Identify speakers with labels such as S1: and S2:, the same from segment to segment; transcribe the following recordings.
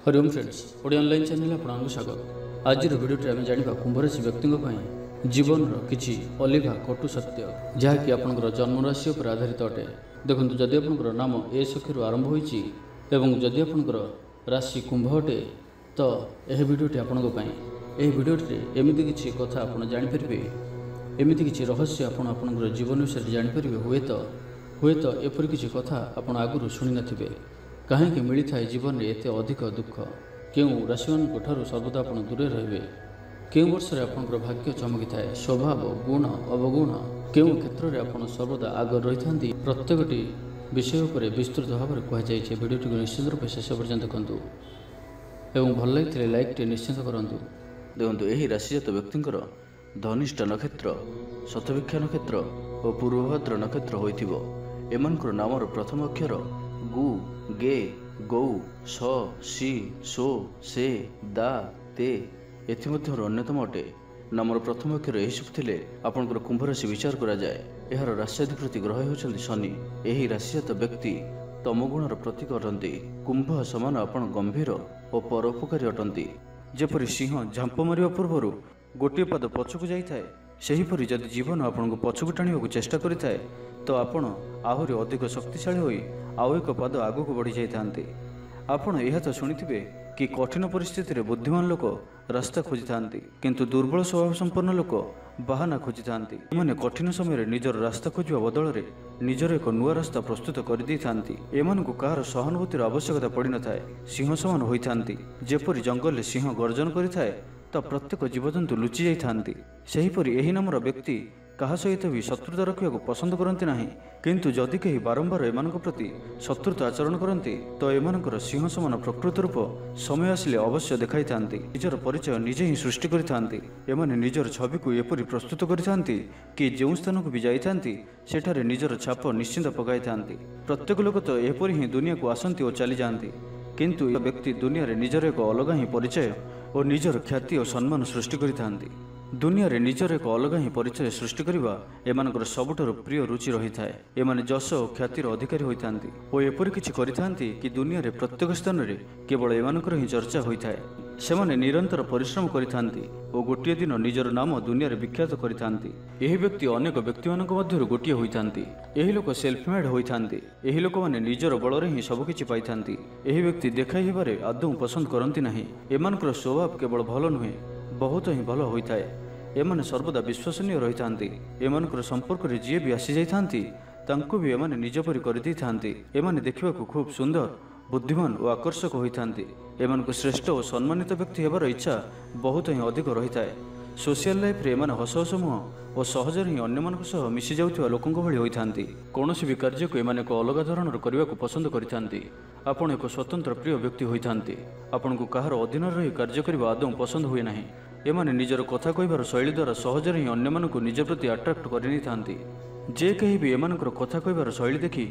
S1: Hariom friends Odia online channel आपको स्वागत। आज भिडियोटी आम जाना कुंभ राशि व्यक्ति जीवन किसी अलिभा कटु सत्य जहाँकि आपंकर जन्मराशि पर आधारित अटे। देखो जदि आपंकर नाम ए सखी आरंभ होती जदि आपंकर राशि कुंभ अटे तो यह भिडियोटी आपंपाई भिडियोटी एमती किसी कथा आप जानीपर एमती किसी रहस्य आपंकर जीवन विषय जानीपर हुए तो एपरी किसी कथा आप आगु शुणी नथिबे कहीं मिली था जीवन में एत अधिक दुख क्यों राशि मान सर्वदा आप दूरे रे क्यों वर्ष आपंकर भाग्य चमकी थाए स्वभाव गुण अवगुण क्यों क्षेत्र में आप सर्वदा आग रही था प्रत्येकटी विषय पर विस्तृत भाव में कहुई। भिडियोटी को निश्चित रूप शेष पर्यंत देखूँ एवं भल लगे लाइक टे निश्चित करूँ। देखो यही राशिजात व्यक्तिर धनिष्ठ नक्षत्र शतभिक्षा नक्षत्र और पूर्वभद्र नक्षत्र होकर नामर प्रथम अक्षर गु गे गौ स सी सो से दा ते एमध्य अन्यतम अटे। नामर प्रथम अक्षर यही सब थे आपंकर कुंभ राशि विचार करा जाए। यार राशिधिपति ग्रह होती शनि। यही राशिजात व्यक्ति तमगुणर प्रतीक अटंती। कुंभ समान आपण गंभीर और परोपकारी अटंती। जेपरि सिंह झांप मारिबा पूर्व गोटे पाद पछकु जाइए सेहीपरि जदि जीवन आपन को पछकु टाणिबाकु चेष्टा करिथाए तो आपण आहुरी अधिक शक्तिशाली होई आउ एक पाद आगु को बढ़ी जाइए। आपण यह तो शुणिथिबे कि कठिन परिस्थिति रे बुद्धिमान लोक रास्ता खोजी थांती किंतु दुर्बल स्वभाव संपन्न लोक बाहाना खोजी थांती। एमाने कठिन समय निजर रास्ता खोजिबा बदल रे निजर एक नुआ रास्ता प्रस्तुत कर दै थांती। एमानकु कहार सहानुभूतिर आवश्यकता पड़ी न थाए। सिंह समान होई थांती। जेपरि जंगल रे सिंह गर्जन करिथाए तो प्रत्येक जीवजंतु लुचि जाई थांती सेहीपरि एही नामर व्यक्ति कहा सहित भी शत्रुता रखा पसंद करती ना किंतु जदि कहीं बारंबार एम प्रति शत्रुता आचरण करती तो एमनकर सिंह समान प्रकृत रूप समय आसिले अवश्य देखाई था। निजर परिचय निजे ही सृष्टि करते। एमाने निजर छवि को एपरी प्रस्तुत करते कि जो स्थान को भी जाइथांती सेठारे निजर छाप निश्चिंत पकाई था। प्रत्येक लोक तो एपरी ही दुनिया को आसती और चली जाती किंतु यह व्यक्ति दुनिया रे निजर एक अलग ही परिचय और निजर ख्याति और सम्मान सृष्टि करते। दुनिया रे निजर एक अलग ही परिचय सृष्टि करबा एमानकर सबुठारु प्रिय रुचि रही थाए। एमाने जश और ख्यातिर अधिकारी होइथांती और एपरि किछि करिथांती कि दुनिया रे प्रत्येक स्थान रे केवल एमानकर ही चर्चा होइथाए। सेमाने निरंतर परिश्रम करिथांती और गोटिए दिन निजर नाम दुनिया रे विख्यात करिथांती। एही व्यक्ति अनेक व्यक्तिमानक मध्यरु गोटिए होइथांती। एही लोक सेल्फ मेड होइथांती। एही लोक माने निजर बल रे ही सब किछि पाइथांती। एही व्यक्ति देखाई हेबारे आदौ पसंद करंती नाही। एमानकर स्वभाव केवल भल नुहे बहुत ही भल होइथाए। एमाने सर्वदा विश्वसनीय रही थांती। एमानकर संपर्क रे जी भी आसी जाइथांती तांको भी एमाने निज परि कर दै थांती। एमाने देखिबाकू खूब सुंदर बुद्धिमान और आकर्षक होइथांती। एमानकु श्रेष्ठ और सम्मानित व्यक्ति हेबार इच्छा बहुत ही अधिक रही थाए। सोशल लाइफ रे एमाने हस हस मुह और सहजर ही अन्य मानक सह मिसी जाउथिबा लोकंक भଳି होइथांती। कोनोसी भी कार्य को एमाने एक अलग धरणर करबाकू पसंद करिथांती। आपण एक स्वतंत्र प्रिय व्यक्ति होइथांती। आपनकु कहार अधीन रही कार्य करबा आदौ पसंद हुए नाही। एमाने निजर कथा कहबार शैली द्वारा सहजर ही अन्य मानकु निज प्रति अट्रैक्ट करि थांती। जे कहीं भी एमानकर कथा कहबार शैली देखि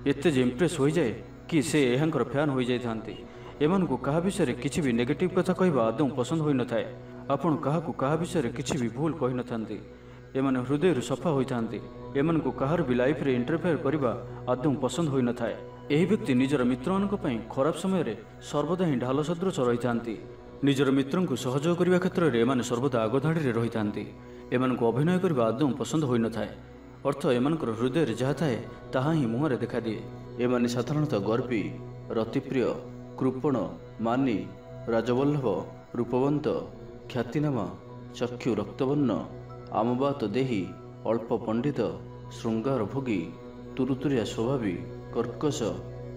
S1: एते जे इम्प्रेस हो जाए कि से एहांकर फैन हो जाई थांती। एमानकु कहा विषय किछि भी नेगेटिव कथा कहबा आदौ पसंद होई न थाए। आपण काहाकु कहा विषय किछि भी भूल कहि न थांती। एमाने हृदय सफा होई थांती। एमानकु कहार भी लाइफ रे इंटरफेयर करबा आदौ पसंद होई न थाए। एही व्यक्ति निजर मित्रमानक पई खराब समय रे सर्वदा ही ढाल सदृश रही थांती। निजर मित्रं को सहयोग करने क्षेत्र में एमाने सर्वदा आगधाड़ी रही थांती। एमानकु अभिनय करबा आदौ पसंद होई न थाए। अर्थ एमानकर हृदय रे जहा थाए ताहा ही मुहरे देखा दिए। एमाने साधारणतः गर्वी रतिप्रिय कृपण मानी राजवल्लभ रूपवंत ख्यातिनामा चक्षु रक्तवर्ण आमबात देही अल्प पंडित श्रृंगार भोगी तुरुतुरिया स्वभावी कर्कश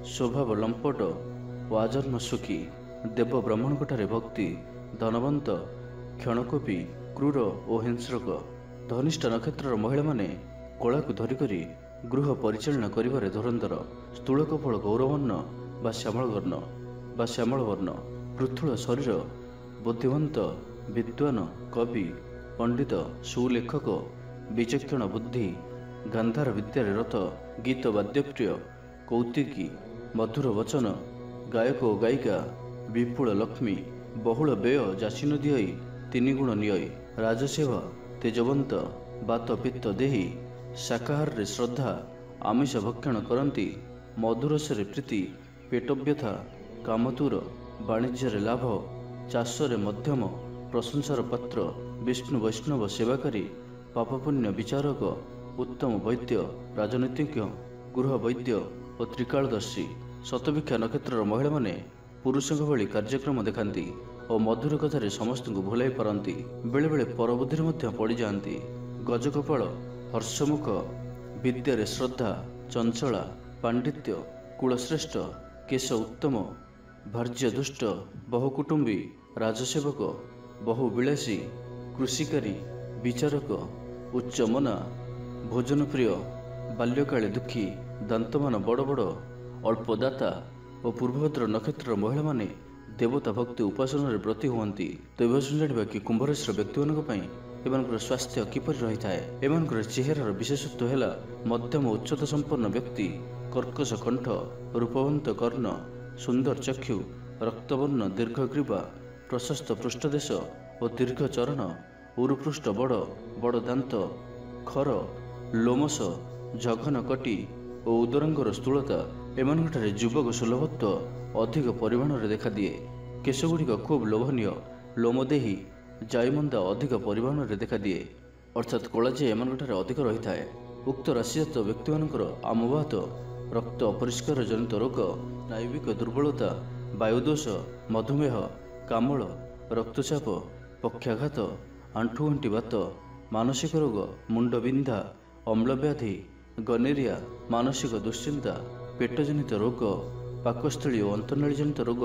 S1: स्वभाव लंपट और आजन्म सुखी देव ब्राह्मणकठारे भक्ति धनवंत क्षणकोपी क्रूर और हिंस्रक। धनिष्ठ नक्षत्र महिला माने कला को धरिकरी गृह परिचालना करिबारे धुरंधर स्थूल कपल गौरवर्ण बा श्यामल वर्ण पृथुल शरीर बुद्धिवंत विद्वान कवि पंडित सुलेखक विचक्षण बुद्धि गांधार विद्यारे रत गीत वाद्यप्रिय कौतिकी मधुर वचन गायक और गायिका विपुल लक्ष्मी बहुल व्यय जासीन दिय तीन गुण निय राजसेवा तेजवंत बात पित्त देही शाकाहार रे श्रद्धा आमिष भक्षण करती मधुरस रे प्रीति पेट व्यथा कामतुर ବାଣିଜ୍ୟରେ ଲାଭ, ଚାଷରେ ମଧ୍ୟମ, ପ୍ରଶଂସାର ପାତ୍ର, ବିଷ୍ଣୁ ବୈଷ୍ଣବ ସେବାକାରୀ, ପାପପୁଣ୍ୟ ବିଚାରକ, ଉତ୍ତମ ବୈଦ୍ୟ, ରାଜନୀତିଜ୍ଞ, ଗୃହ ବୈଦ୍ୟ ଓ ତ୍ରିକାଳଦର୍ଶୀ। ଶତଭିକ୍ଷା ନକ୍ଷତ୍ରର ମହିଳାମାନେ ପୁରୁଷଙ୍କ ଭଳି କାର୍ଯ୍ୟକ୍ରମ ଦେଖାନ୍ତି ଓ ମଧୁର କଥାରେ ସମସ୍ତଙ୍କୁ ଭୁଲାଇ ପାରନ୍ତି। ବେଳେବେଳେ ପରବୁଦ୍ଧିରେ ମଧ୍ୟ ପଡ଼ିଯାଆନ୍ତି। ଗଜକପାଳ, ହର୍ଷମୁଖ, ବିଦ୍ୟାରେ ଶ୍ରଦ୍ଧା, ଚଞ୍ଚଳା, ପାଣ୍ଡିତ୍ୟ, କୁଳଶ୍ରେଷ୍ଠ, କେଶ ଉତ୍ତମ, ଭାର୍ଯ୍ୟ ଦୁଷ୍ଟ, ବହୁକୁଟୁମ୍ବୀ, ରାଜସେବକ, ବହୁ ବିଳାସୀ, କୃଷିକାରୀ, ବିଚାରକ, ଉଚ୍ଚମନା, ଭୋଜନପ୍ରିୟ, ବାଲ୍ୟକାଳେ ଦୁଃଖୀ, ଦାନ୍ତମାନ ବଡ଼ ବଡ଼, ଅଳ୍ପଦାତା ଓ ପୂର୍ବଭଦ୍ର ନକ୍ଷତ୍ରର ମହିଳାମାନେ ଦେବତା ଭକ୍ତି ଉପାସନାରେ ବ୍ରତୀ ହୁଅନ୍ତି। ତ ଏବେ ଜାଣିବା କି କୁମ୍ଭ ରାଶିର ବ୍ୟକ୍ତିମାନଙ୍କ ପାଇଁ ଏମାନଙ୍କର ସ୍ୱାସ୍ଥ୍ୟ କିପରି ରହିଥାଏ। ଏମାନଙ୍କର ଚେହେରାର ବିଶେଷତ୍ୱ ହେଲା ମଧ୍ୟମ ଉଚ୍ଚତା ସମ୍ପନ୍ନ ବ୍ୟକ୍ତି, କର୍କଶ କଣ୍ଠ, ରୂପବନ୍ତ କର୍ଣ୍ଣ, ସୁନ୍ଦର ଚକ୍ଷୁ, ରକ୍ତବର୍ଣ୍ଣ ଦୀର୍ଘ ଗ୍ରୀବା, ପ୍ରଶସ୍ତ ପୃଷ୍ଠଦେଶ ଓ ଦୀର୍ଘ ଚରଣ, ଉରୁପୃଷ୍ଠ ବଡ଼ ବଡ଼ ଦାନ୍ତ, ଖର, ଲୋମସ, ଜଘନ କଟି ଓ ଉଦରାଙ୍ଗର ସ୍ଥୂଳତା। ଏମାନଙ୍କଠାରେ ଯୁବକ ସୁଲଭତ୍ୱ ଅଧିକ ପରିମାଣରେ ଦେଖାଦିଏ। କେଶଗୁଡ଼ିକ ଖୁବ୍ ଲୋଭନୀୟ, ଲୋମଦେହୀ, ଜାଇମନ୍ଦା ଅଧିକ ପରିମାଣରେ ଦେଖାଦିଏ, ଅର୍ଥାତ୍ କଳାଜିଆ ଏମାନଙ୍କଠାରେ ଅଧିକ ରହିଥାଏ। ଉକ୍ତ ରାଶିଜାତ ବ୍ୟକ୍ତିମାନଙ୍କର ଆମବାତ, ରକ୍ତ ଅପରିଷ୍କାର ଜନିତ ରୋଗ, ସ୍ନାୟୁବିକ ଦୁର୍ବଳତା, ବାୟୁଦୋଷ, ମଧୁମେହ, କାମଳ, ରକ୍ତଚାପ, ପକ୍ଷାଘାତ, ଆଣ୍ଠୁଗଣ୍ଠି ବାତ, ମାନସିକ ରୋଗ, ମୁଣ୍ଡବିନ୍ଧା, ଅମ୍ଳବ୍ୟାଧି, ଗନେରିଆ, ମାନସିକ ଦୁଶ୍ଚିନ୍ତା, ପେଟଜନିତ ରୋଗ, ପାକସ୍ଥଳୀ ଓ ଅନ୍ତର୍ନାଳୀଜନିତ ରୋଗ,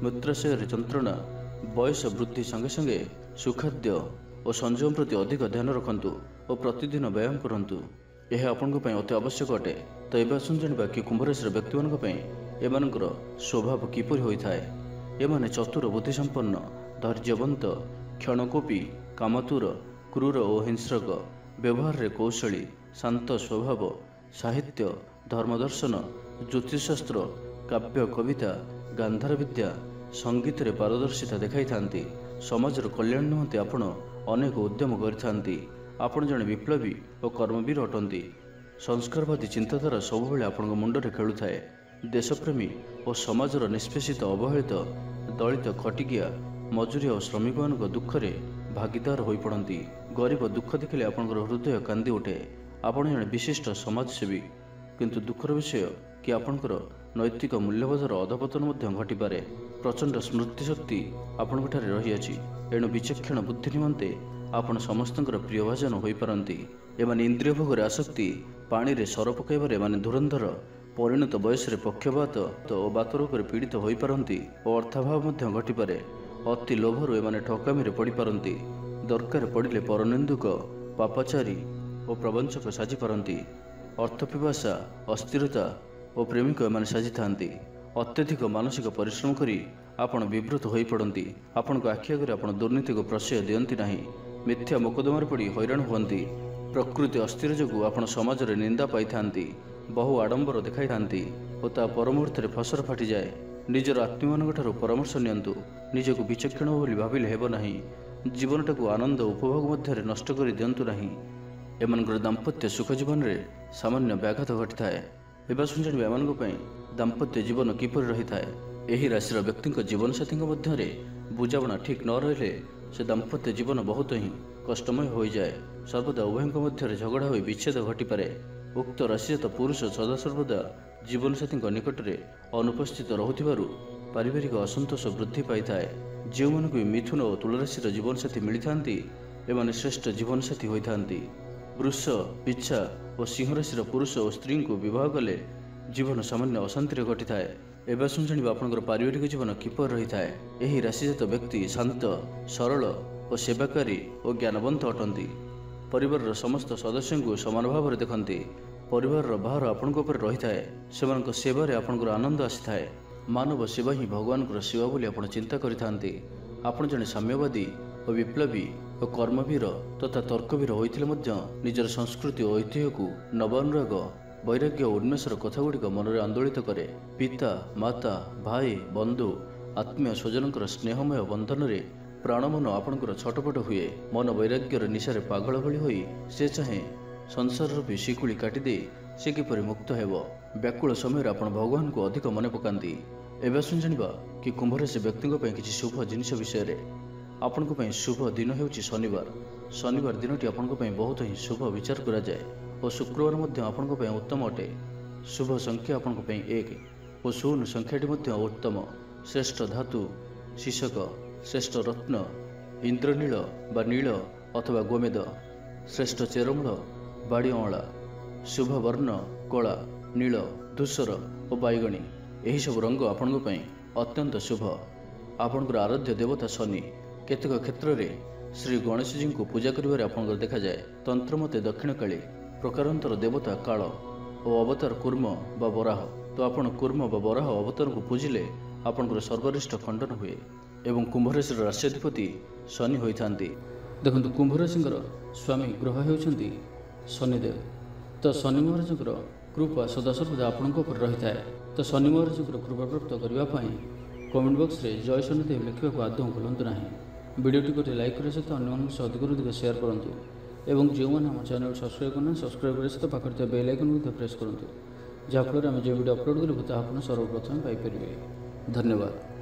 S1: ମୂତ୍ରାଶୟରେ ଯନ୍ତ୍ରଣା। ବୟସ ବୃଦ୍ଧି ସଙ୍ଗେ ସଙ୍ଗେ ସୁଖାଦ୍ୟ ଓ ସଂଯମ ପ୍ରତି ଅଧିକ ଧ୍ୟାନ ରଖନ୍ତୁ ଓ ପ୍ରତିଦିନ ବ୍ୟାୟାମ କରନ୍ତୁ। ଏହା ଆପଣଙ୍କ ପାଇଁ ଅତି ଆବଶ୍ୟକ ଅଟେ। ତ ଏବେ ଆସନ୍ତୁ ଜାଣିବା କି କୁମ୍ଭ ରାଶିର ବ୍ୟକ୍ତିମାନଙ୍କ ପାଇଁ ଏମାନଙ୍କର ସ୍ୱଭାବ କିପରି ହୋଇଥାଏ। ଏମାନେ ଚତୁର ବୁଦ୍ଧିସମ୍ପନ୍ନ, ଧୈର୍ଯ୍ୟବନ୍ତ, କ୍ଷଣକୋପୀ, କାମତୁର, କ୍ରୂର ଓ ହିଂସ୍ରକ, ବ୍ୟବହାରରେ କୌଶଳୀ, ଶାନ୍ତ ସ୍ୱଭାବ, ସାହିତ୍ୟ, ଧର୍ମଦର୍ଶନ, ଜ୍ୟୋତିଷଶାସ୍ତ୍ର, କାବ୍ୟ କବିତା, ଗାନ୍ଧାର ବିଦ୍ୟା, ସଙ୍ଗୀତରେ ପାରଦର୍ଶିତା ଦେଖାଇଥାନ୍ତି। ସମାଜର କଲ୍ୟାଣ ନିମନ୍ତେ ଆପଣ ଅନେକ ଉଦ୍ୟମ କରିଥାନ୍ତି। ଆପଣ ଜଣେ ବିପ୍ଳବୀ ଓ କର୍ମବୀର ଅଟନ୍ତି। ସଂସ୍କାରବାଦୀ ଚିନ୍ତାଧାରା ସବୁବେଳେ ଆପଣଙ୍କ ମୁଣ୍ଡରେ ଖେଳୁଥାଏ। ଦେଶପ୍ରେମୀ ଓ ସମାଜର ନିଷ୍ପେଷିତ, ଅବହେଳିତ, ଦଳିତ, ଖଟିକିଆ, ମଜୁରିଆ ଓ ଶ୍ରମିକମାନଙ୍କ ଦୁଃଖରେ ଭାଗିଦାର ହୋଇପଡ଼ନ୍ତି। ଗରିବ ଦୁଃଖ ଦେଖିଲେ ଆପଣଙ୍କର ହୃଦୟ କାନ୍ଦି ଉଠେ। ଆପଣ ଜଣେ ବିଶିଷ୍ଟ ସମାଜସେବୀ, କିନ୍ତୁ ଦୁଃଖର ବିଷୟ କି ଆପଣଙ୍କର ନୈତିକ ମୂଲ୍ୟବୋଧର ଅଧପତନ ମଧ୍ୟ ଘଟିପାରେ। ପ୍ରଚଣ୍ଡ ସ୍ମୃତିଶକ୍ତି ଆପଣଙ୍କଠାରେ ରହିଅଛି, ଏଣୁ ବିଚକ୍ଷଣ ବୁଦ୍ଧି ନିମନ୍ତେ ଆପଣ ସମସ୍ତଙ୍କର ପ୍ରିୟଭାଜନ ହୋଇପାରନ୍ତି। ଏମାନେ ଇନ୍ଦ୍ରିୟ ଭୋଗରେ ଆସକ୍ତି, ପାଣିରେ ସର ପକାଇବାରେ ଏମାନେ ଧୁରନ୍ଧର, ପରିଣତ ବୟସରେ ପକ୍ଷପାତ ଓ ବାତରୋଗରେ ପୀଡ଼ିତ ହୋଇପାରନ୍ତି ଓ ଅର୍ଥାଭାବ ମଧ୍ୟ ଘଟିପାରେ। ଅତି ଲୋଭରୁ ଏମାନେ ଠକାମିରେ ପଡ଼ିପାରନ୍ତି। ଦରକାର ପଡ଼ିଲେ ପରନିନ୍ଦୁକ, ପାପାଚାରୀ ଓ ପ୍ରବଞ୍ଚକ ସାଜିପାରନ୍ତି। ଅର୍ଥପିପାସା, ଅସ୍ଥିରତା ଓ ପ୍ରେମିକ ଏମାନେ ସାଜିଥାନ୍ତି। ଅତ୍ୟଧିକ ମାନସିକ ପରିଶ୍ରମ କରି ଆପଣ ବିବ୍ରତ ହୋଇପଡ଼ନ୍ତି। ଆପଣଙ୍କ ଆଖି ଆଗରେ ଆପଣ ଦୁର୍ନୀତିକୁ ପ୍ରଶ୍ରୟ ଦିଅନ୍ତି ନାହିଁ। ମିଥ୍ୟା ମୋକଦ୍ଦମାରେ ପଡ଼ି ହଇରାଣ ହୁଅନ୍ତି। ପ୍ରକୃତି ଅସ୍ଥିର ଯୋଗୁଁ ଆପଣ ସମାଜରେ ନିନ୍ଦା ପାଇଥାନ୍ତି। ବହୁ ଆଡ଼ମ୍ବର ଦେଖାଇଥାନ୍ତି ଓ ତା ପରମୁହୂର୍ତ୍ତରେ ଫସର ଫାଟିଯାଏ। ନିଜର ଆତ୍ମୀୟମାନଙ୍କଠାରୁ ପରାମର୍ଶ ନିଅନ୍ତୁ। ନିଜକୁ ବିଚକ୍ଷଣ ବୋଲି ଭାବିଲେ ହେବ ନାହିଁ। ଜୀବନଟାକୁ ଆନନ୍ଦ ଉପଭୋଗ ମଧ୍ୟରେ ନଷ୍ଟ କରି ଦିଅନ୍ତୁ ନାହିଁ। ଏମାନଙ୍କର ଦାମ୍ପତ୍ୟ ସୁଖ ଜୀବନରେ ସାମାନ୍ୟ ବ୍ୟାଘାତ ଘଟିଥାଏ। ଏବେ ଜାଣିବା ଏମାନଙ୍କ ପାଇଁ ଦାମ୍ପତ୍ୟ ଜୀବନ କିପରି ରହିଥାଏ। ଏହି ରାଶିର ବ୍ୟକ୍ତିଙ୍କ ଜୀବନସାଥୀଙ୍କ ମଧ୍ୟରେ ବୁଝାମଣା ଠିକ୍ ନ ରହିଲେ ସେ ଦାମ୍ପତ୍ୟ ଜୀବନ ବହୁତ ହିଁ କଷ୍ଟମୟ ହୋଇଯାଏ। ସର୍ବଦା ଉଭୟଙ୍କ ମଧ୍ୟରେ ଝଗଡ଼ା ହୋଇ ବିଚ୍ଛେଦ ଘଟିପାରେ। ଉକ୍ତ ରାଶିଜାତ ପୁରୁଷ ସଦାସର୍ବଦା ଜୀବନସାଥୀଙ୍କ ନିକଟରେ ଅନୁପସ୍ଥିତ ରହୁଥିବାରୁ ପାରିବାରିକ ଅସନ୍ତୋଷ ବୃଦ୍ଧି ପାଇଥାଏ। ଯେଉଁମାନଙ୍କୁ ବି ମିଥୁନ ଓ ତୁଳାରାଶିର ଜୀବନସାଥୀ ମିଳିଥାନ୍ତି, ଏମାନେ ଶ୍ରେଷ୍ଠ ଜୀବନସାଥୀ ହୋଇଥାନ୍ତି। ବୃଷ, ବିଚ୍ଛା ଓ ସିଂହ ରାଶିର ପୁରୁଷ ଓ ସ୍ତ୍ରୀଙ୍କୁ ବିବାହ କଲେ ଜୀବନ ସାମାନ୍ୟ ଅଶାନ୍ତିରେ ଘଟିଥାଏ। ଏବେ ଜାଣିବା ଆପଣଙ୍କର ପାରିବାରିକ ଜୀବନ କିପରି ରହିଥାଏ। ଏହି ରାଶିଜାତ ବ୍ୟକ୍ତି ଶାନ୍ତ, ସରଳ ଓ ସେବାକାରୀ ଓ ଜ୍ଞାନବନ୍ତ ଅଟନ୍ତି। ପରିବାରର ସମସ୍ତ ସଦସ୍ୟଙ୍କୁ ସମାନ ଭାବରେ ଦେଖନ୍ତି। ପରିବାରର ଭାର ଆପଣଙ୍କ ଉପରେ ରହିଥାଏ। ସେମାନଙ୍କ ସେବାରେ ଆପଣଙ୍କର ଆନନ୍ଦ ଆସିଥାଏ। ମାନବ ସେବା ହିଁ ଭଗବାନଙ୍କର ସେବା ବୋଲି ଆପଣ ଚିନ୍ତା କରିଥାନ୍ତି। ଆପଣ ଜଣେ ସାମ୍ୟବାଦୀ ଓ ବିପ୍ଳବୀ ଓ କର୍ମବୀର ତଥା ତର୍କବୀର ହୋଇଥିଲେ ମଧ୍ୟ ନିଜର ସଂସ୍କୃତି ଓ ଐତିହ୍ୟକୁ ନବାନୁରାଗ, ବୈରାଗ୍ୟ ଓ ଉନ୍ମେଷର କଥାଗୁଡ଼ିକ ମନରେ ଆନ୍ଦୋଳିତ କରେ। ପିତା, ମାତା, ଭାଇ, ବନ୍ଧୁ, ଆତ୍ମୀୟ ସ୍ୱଜନଙ୍କର ସ୍ନେହମୟ ବନ୍ଧନରେ ପ୍ରାଣମନ ଆପଣଙ୍କର ଛଟପଟ ହୁଏ। ମନ ବୈରାଗ୍ୟର ନିଶାରେ ପାଗଳ ଭଳି ହୋଇ ସେ ଚାହେଁ ସଂସାରରୂପୀ ଶିକୁଳି କାଟିଦେଇ ସେ କିପରି ମୁକ୍ତ ହେବ। ବ୍ୟାକୁଳ ସମୟରେ ଆପଣ ଭଗବାନଙ୍କୁ ଅଧିକ ମନେ ପକାନ୍ତି। एबे आसुन जानिबा कि कुंभ राशि व्यक्तियों ପାଇଁ କିଛି शुभ जिनिस विषय आपनको ପାଇଁ शुभ दिन ହେଉଛି ଶନିବାର। ଶନିବାର ଦିନଟି ଆପଣଙ୍କ ପାଇଁ ବହୁତ ହିଁ शुभ विचार କରାଯାଏ ଓ ଶୁକ୍ରବାର ମଧ୍ୟ ଆପଣଙ୍କ ପାଇଁ ଉତ୍ତମ ଅଟେ। शुभ संख्या ଆପଣଙ୍କ ପାଇଁ 1 ଓ ଶୂନ ସଂଖ୍ୟାଟି ମଧ୍ୟ ଉତ୍ତମ। ଶ୍ରେଷ୍ଠ ଧାତୁ ଶିଶକ, ଶ୍ରେଷ୍ଠ ରତ୍ନ ଇନ୍ଦ୍ରନୀଳ ବା ନୀଳ ଅଥବା ଗୋମେଦ, ଶ୍ରେଷ୍ଠ ଚେରମୂଳ ବାଡ଼ି ଅଁଳା, शुभ वर्ण कला नील धूसर और बैगणी। यही सब रंग आपंक अत्यंत शुभ। आपणकर आराध्य देवता शनि। केतक क्षेत्र में श्री गणेश जी को पूजा कर देखा जाए। तंत्र मते दक्षिणकाली प्रकारांतर देवता काल और अवतार कूर्म बा बराह। तो आपण कूर्म बा बराह अवतार को पूजिले आपणकर सर्वरिष्ठ खंडन हुए एवं कुंभ राशि राष्ट्राधिपति शनि होता। देखो कुंभ राशि स्वामी ग्रह होती शनिदेव। तो शनि महाराज कृपा सदासर्वदा आपण रही है। तो शनि महाराज कृपा प्राप्त करने कमेंट बॉक्स रे जय शनिदेव लिखा आदौ भूलु ना। वीडियो को लाइक करने सहित अन्य अधिक अधिक शेयर करूँ और जो मैंने आम चैनल सब्सक्राइब करना सब्सक्राइब करने सहित पाखे बेल आइकन प्रेस करूँ जहाँफल आम जो वीडियो अपलोड करूँ सर्वप्रथम पाइपर। धन्यवाद।